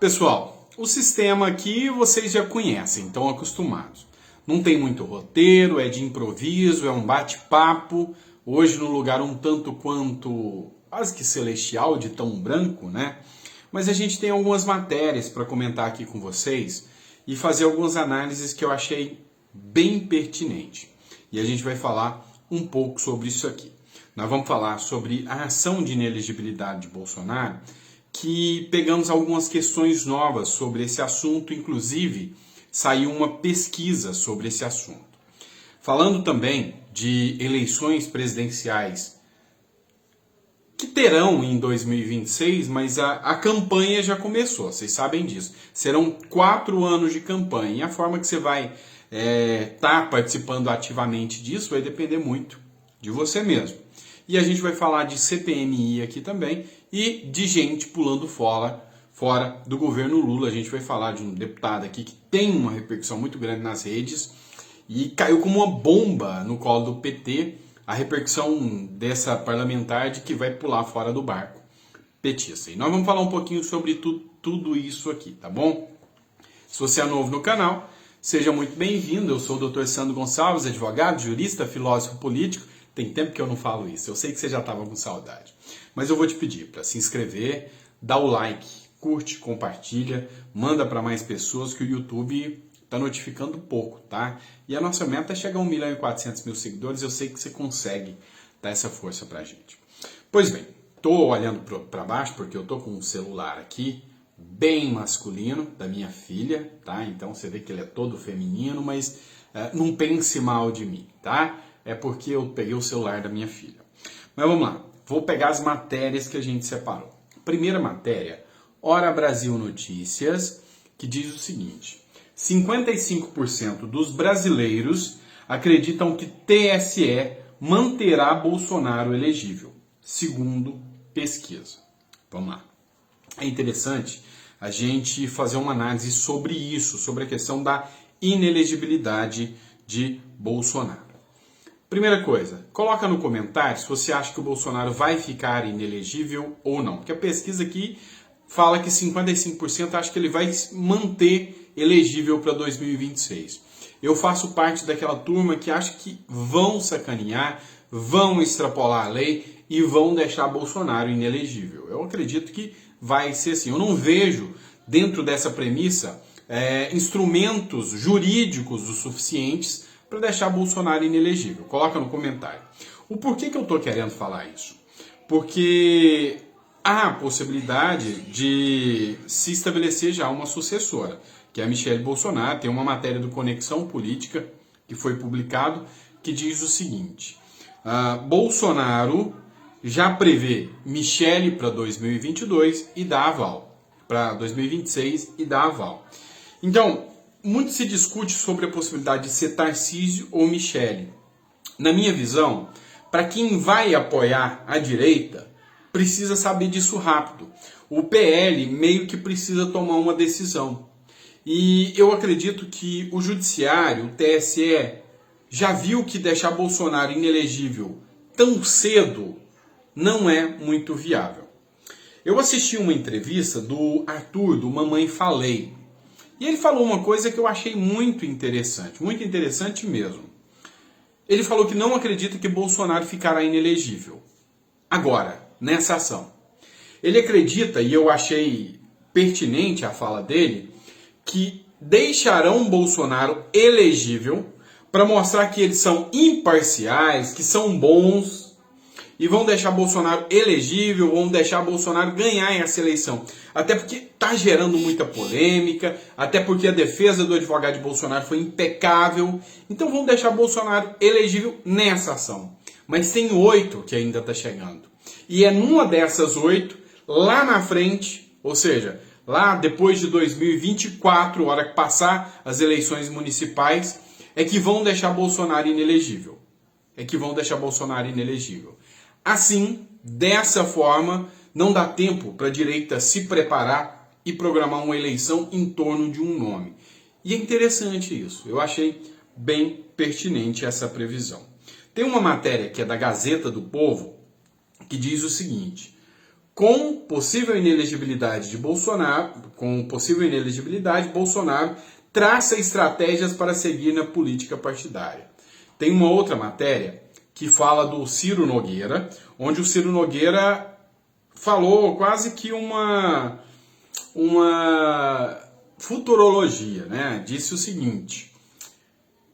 Pessoal, o sistema aqui vocês já conhecem, estão acostumados. Não tem muito roteiro, é de improviso, é um bate-papo. Hoje no lugar um tanto quanto quase que celestial, de tão branco, né? Mas a gente tem algumas matérias para comentar aqui com vocês e fazer algumas análises que eu achei bem pertinente. E a gente vai falar um pouco sobre isso aqui. Nós vamos falar sobre a ação de inelegibilidade de Bolsonaro, que pegamos algumas questões novas sobre esse assunto, inclusive saiu uma pesquisa sobre esse assunto. Falando também de eleições presidenciais que terão em 2026, mas a campanha já começou, vocês sabem disso. Serão 4 anos de campanha e a forma que você vai estar participando ativamente disso vai depender muito de você mesmo. E a gente vai falar de CPMI aqui também e de gente pulando fora do governo Lula. A gente vai falar de um deputado aqui que tem uma repercussão muito grande nas redes e caiu como uma bomba no colo do PT a repercussão dessa parlamentar de que vai pular fora do barco petista. E nós vamos falar um pouquinho sobre tudo isso aqui, tá bom? Se você é novo no canal, seja muito bem-vindo. Eu sou o Dr. Sandro Gonçalves, advogado, jurista, filósofo político. Tem tempo que eu não falo isso, eu sei que você já estava com saudade. Mas eu vou te pedir para se inscrever, dá o like, curte, compartilha, manda para mais pessoas que o YouTube está notificando pouco, tá? E a nossa meta é chegar a 1.400.000 seguidores, eu sei que você consegue dar essa força pra gente. Pois bem, tô olhando para baixo porque eu tô com um celular aqui, bem masculino, da minha filha, tá? Então você vê que ele é todo feminino, mas não pense mal de mim, tá? É porque eu peguei o celular da minha filha. Mas vamos lá, vou pegar as matérias que a gente separou. Primeira matéria, Hora Brasil Notícias, que diz o seguinte: 55% dos brasileiros acreditam que TSE manterá Bolsonaro elegível, segundo pesquisa. Vamos lá. É interessante a gente fazer uma análise sobre isso, sobre a questão da inelegibilidade de Bolsonaro. Primeira coisa, coloca no comentário se você acha que o Bolsonaro vai ficar inelegível ou não. Porque a pesquisa aqui fala que 55% acha que ele vai manter elegível para 2026. Eu faço parte daquela turma que acha que vão sacanear, vão extrapolar a lei e vão deixar Bolsonaro inelegível. Eu acredito que vai ser assim. Eu não vejo, dentro dessa premissa, instrumentos jurídicos o suficientes para deixar Bolsonaro inelegível. Coloca no comentário. O porquê que eu estou querendo falar isso? Porque há a possibilidade de se estabelecer já uma sucessora, que é a Michele Bolsonaro. Tem uma matéria do Conexão Política que foi publicado que diz o seguinte: Bolsonaro já prevê Michele para 2022 e dá aval, para 2026 e dá aval. Então, muito se discute sobre a possibilidade de ser Tarcísio ou Michele. Na minha visão, para quem vai apoiar a direita, precisa saber disso rápido. O PL meio que precisa tomar uma decisão. E eu acredito que o Judiciário, o TSE, já viu que deixar Bolsonaro inelegível tão cedo não é muito viável. Eu assisti uma entrevista do Arthur, do Mamãe Falei. E ele falou uma coisa que eu achei muito interessante mesmo. Ele falou que não acredita que Bolsonaro ficará inelegível. Agora, nessa ação. Ele acredita, e eu achei pertinente a fala dele, que deixarão Bolsonaro elegível para mostrar que eles são imparciais, que são bons, e vão deixar Bolsonaro elegível, vão deixar Bolsonaro ganhar essa eleição. Até porque está gerando muita polêmica, até porque a defesa do advogado de Bolsonaro foi impecável. Então vão deixar Bolsonaro elegível nessa ação. Mas tem 8 que ainda está chegando. E é numa dessas 8, lá na frente, ou seja, lá depois de 2024, hora que passar as eleições municipais, é que vão deixar Bolsonaro inelegível. Assim, dessa forma, não dá tempo para a direita se preparar e programar uma eleição em torno de um nome. E é interessante isso. Eu achei bem pertinente essa previsão. Tem uma matéria que é da Gazeta do Povo que diz o seguinte: Com possível inelegibilidade de Bolsonaro, Bolsonaro traça estratégias para seguir na política partidária. Tem uma outra matéria que fala do Ciro Nogueira, onde o Ciro Nogueira falou quase que uma futurologia, né? Disse o seguinte: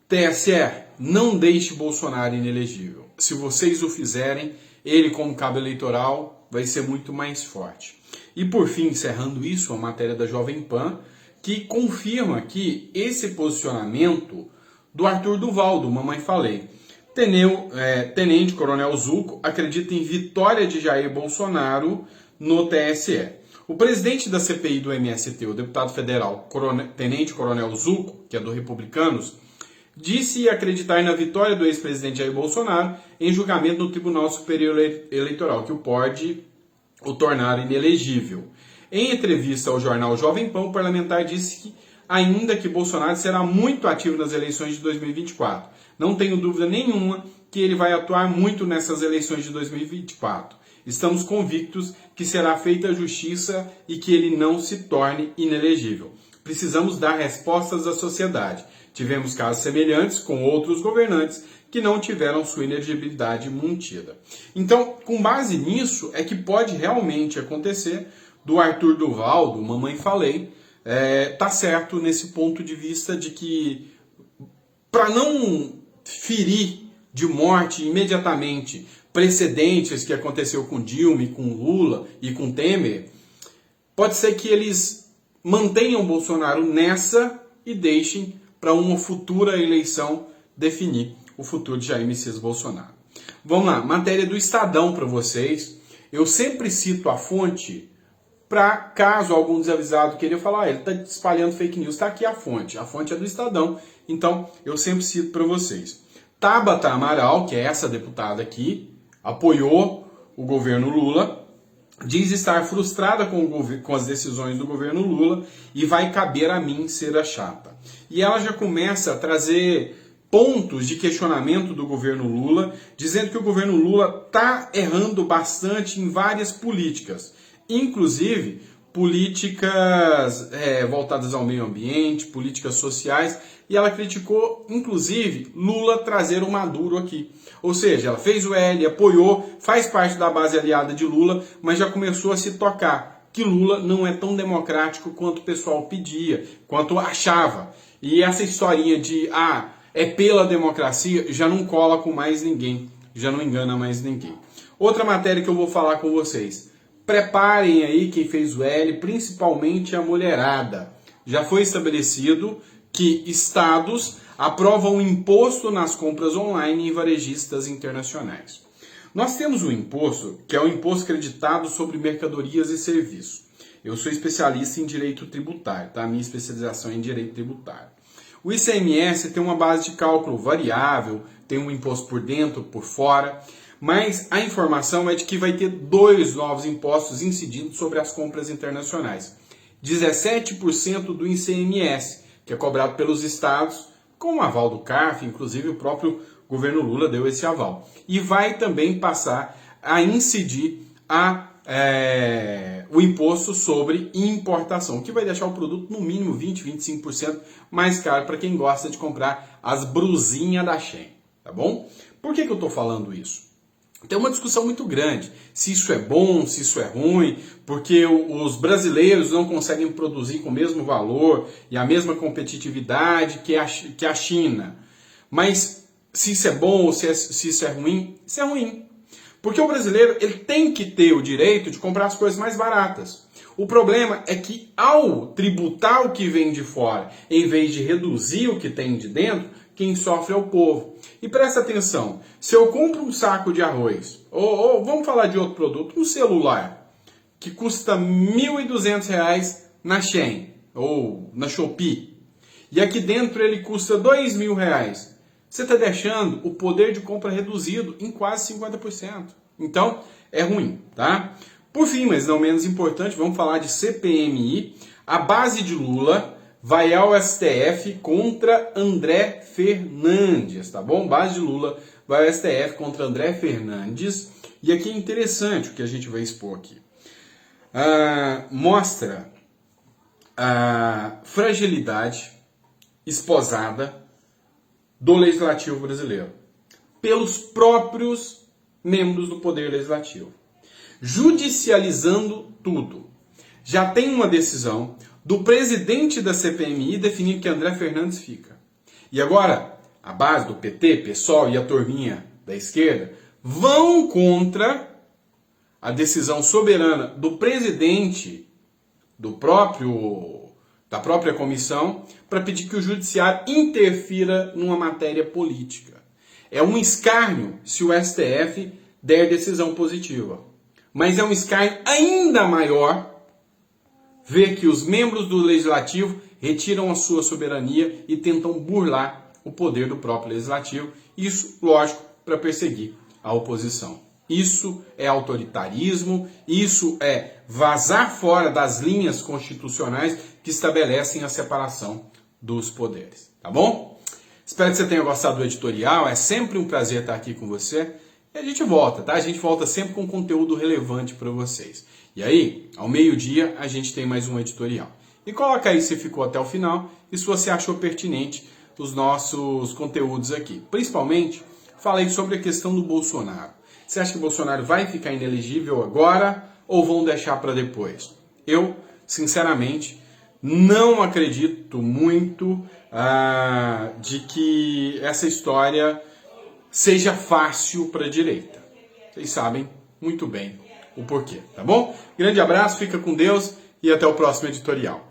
TSE, não deixe Bolsonaro inelegível. Se vocês o fizerem, ele como cabo eleitoral vai ser muito mais forte. E por fim, encerrando isso, a matéria da Jovem Pan, que confirma que esse posicionamento do Arthur Duval, do Mamãe Falei. Tenente Coronel Zucco acredita em vitória de Jair Bolsonaro no TSE. O presidente da CPI do MST, o deputado federal Tenente Coronel Zucco, que é do Republicanos, disse acreditar na vitória do ex-presidente Jair Bolsonaro em julgamento no Tribunal Superior Eleitoral, que o pode o tornar inelegível. Em entrevista ao jornal Jovem Pan, o parlamentar disse que, ainda que Bolsonaro será muito ativo nas eleições de 2024, não tenho dúvida nenhuma que ele vai atuar muito nessas eleições de 2024. Estamos convictos que será feita a justiça e que ele não se torne inelegível. Precisamos dar respostas à sociedade. Tivemos casos semelhantes com outros governantes que não tiveram sua inelegibilidade mantida. Então, com base nisso, é que pode realmente acontecer do Arthur Duval, do Mamãe Falei, tá certo nesse ponto de vista de que, para não ferir de morte imediatamente precedentes que aconteceu com Dilma, com Lula e com Temer, pode ser que eles mantenham Bolsonaro nessa e deixem para uma futura eleição definir o futuro de Jair Messias Bolsonaro. Vamos lá, matéria do Estadão para vocês. Eu sempre cito a fonte para caso algum desavisado queira falar, ele está espalhando fake news, está aqui a fonte é do Estadão, então eu sempre cito para vocês. Tabata Amaral, que é essa deputada aqui, apoiou o governo Lula, diz estar frustrada com as decisões do governo Lula e vai caber a mim ser a chata. E ela já começa a trazer pontos de questionamento do governo Lula, dizendo que o governo Lula está errando bastante em várias políticas, inclusive políticas voltadas ao meio ambiente, políticas sociais, e ela criticou, inclusive, Lula trazer o Maduro aqui. Ou seja, ela fez o L, apoiou, faz parte da base aliada de Lula, mas já começou a se tocar que Lula não é tão democrático quanto o pessoal pedia, quanto achava. E essa historinha de, é pela democracia, já não cola com mais ninguém, já não engana mais ninguém. Outra matéria que eu vou falar com vocês. Preparem aí quem fez o L, principalmente a mulherada. Já foi estabelecido que estados aprovam imposto nas compras online em varejistas internacionais. Nós temos um imposto, que é o imposto creditado sobre mercadorias e serviços. Eu sou especialista em direito tributário, tá? A minha especialização é em direito tributário. O ICMS tem uma base de cálculo variável, tem um imposto por dentro, por fora, mas a informação é de que vai ter 2 novos impostos incidindo sobre as compras internacionais. 17% do ICMS, que é cobrado pelos estados, com o aval do CARF, inclusive o próprio governo Lula deu esse aval. E vai também passar a incidir o imposto sobre importação, que vai deixar o produto no mínimo 20, 25% mais caro para quem gosta de comprar as brusinhas da Shein, tá bom? Por que eu estou falando isso? Tem uma discussão muito grande, se isso é bom, se isso é ruim, porque os brasileiros não conseguem produzir com o mesmo valor e a mesma competitividade que a China. Mas se isso é bom ou se isso é ruim, isso é ruim. Porque o brasileiro ele tem que ter o direito de comprar as coisas mais baratas. O problema é que ao tributar o que vem de fora, em vez de reduzir o que tem de dentro, quem sofre é o povo. E presta atenção, se eu compro um saco de arroz, ou vamos falar de outro produto, um celular, que custa R$ 1.200 na Shein, ou na Shopee, e aqui dentro ele custa R$ 2.000, você está deixando o poder de compra reduzido em quase 50%. Então, é ruim, tá? Por fim, mas não menos importante, vamos falar de CPMI. A base de Lula vai ao STF contra André Fernandes, tá bom? Base de Lula vai ao STF contra André Fernandes. E aqui é interessante o que a gente vai expor aqui. mostra a fragilidade esposada do Legislativo brasileiro pelos próprios membros do Poder Legislativo, judicializando tudo. Já tem uma decisão do presidente da CPMI definindo que André Fernandes fica. E agora, a base do PT, PSOL e a turminha da esquerda vão contra a decisão soberana do presidente da própria comissão para pedir que o judiciário interfira numa matéria política. É um escárnio se o STF der decisão positiva. Mas é um escárnio ainda maior ver que os membros do Legislativo retiram a sua soberania e tentam burlar o poder do próprio Legislativo. Isso, lógico, para perseguir a oposição. Isso é autoritarismo, isso é vazar fora das linhas constitucionais que estabelecem a separação dos poderes. Tá bom? Espero que você tenha gostado do editorial. É sempre um prazer estar aqui com você. E a gente volta, tá? A gente volta sempre com conteúdo relevante para vocês. E aí, ao meio-dia, a gente tem mais um editorial. E coloca aí se ficou até o final e se você achou pertinente os nossos conteúdos aqui. Principalmente, falei sobre a questão do Bolsonaro. Você acha que o Bolsonaro vai ficar inelegível agora ou vão deixar para depois? Eu, sinceramente, não acredito muito de que essa história seja fácil para a direita. Vocês sabem muito bem o porquê, tá bom? Grande abraço, fica com Deus e até o próximo editorial.